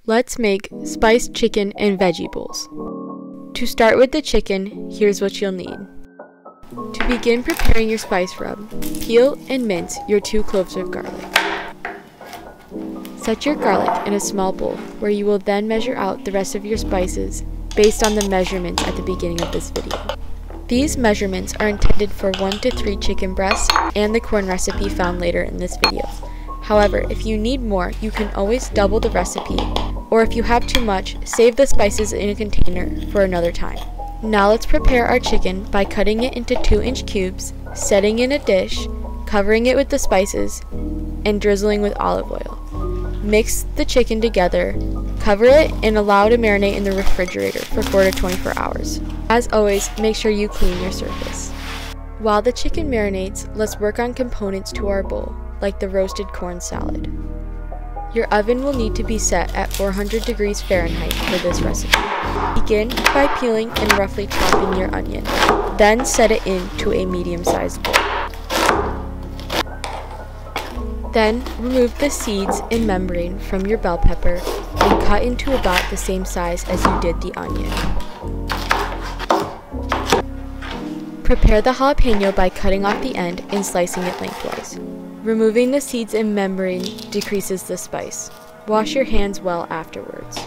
Let's make spiced chicken and veggie bowls. To start with the chicken, here's what you'll need. To begin preparing your spice rub, peel and mince your 2 cloves of garlic. Set your garlic in a small bowl where you will then measure out the rest of your spices based on the measurements at the beginning of this video. These measurements are intended for 1 to 3 chicken breasts and the corn recipe found later in this video. However, if you need more, you can always double the recipe, or if you have too much, save the spices in a container for another time. Now let's prepare our chicken by cutting it into 2-inch cubes, setting in a dish, covering it with the spices, and drizzling with olive oil. Mix the chicken together, cover it, and allow to marinate in the refrigerator for 4 to 24 hours. As always, make sure you clean your surface. While the chicken marinates, let's work on components to our bowl, like the roasted corn salad. Your oven will need to be set at 400 degrees Fahrenheit for this recipe. Begin by peeling and roughly chopping your onion, then set it into a medium-sized bowl. Then remove the seeds and membrane from your bell pepper and cut into about the same size as you did the onion. Prepare the jalapeno by cutting off the end and slicing it lengthwise. Removing the seeds and membrane decreases the spice. Wash your hands well afterwards.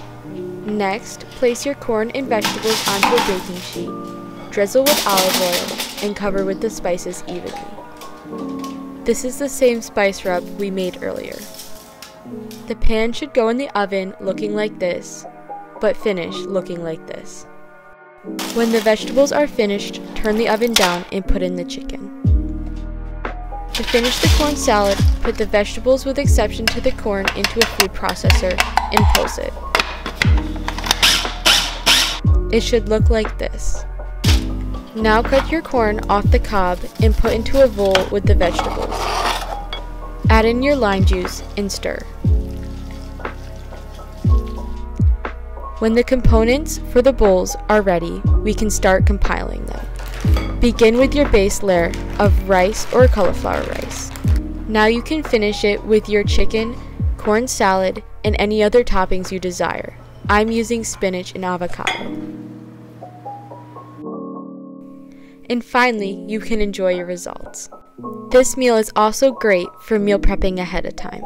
Next, place your corn and vegetables onto a baking sheet, drizzle with olive oil, and cover with the spices evenly. This is the same spice rub we made earlier. The pan should go in the oven looking like this, but finish looking like this. When the vegetables are finished, turn the oven down and put in the chicken. To finish the corn salad, put the vegetables with exception to the corn into a food processor and pulse it. It should look like this. Now cut your corn off the cob and put into a bowl with the vegetables. Add in your lime juice and stir. When the components for the bowls are ready, we can start compiling them. Begin with your base layer of rice or cauliflower rice. Now you can finish it with your chicken, corn salad, and any other toppings you desire. I'm using spinach and avocado. And finally, you can enjoy your results. This meal is also great for meal prepping ahead of time.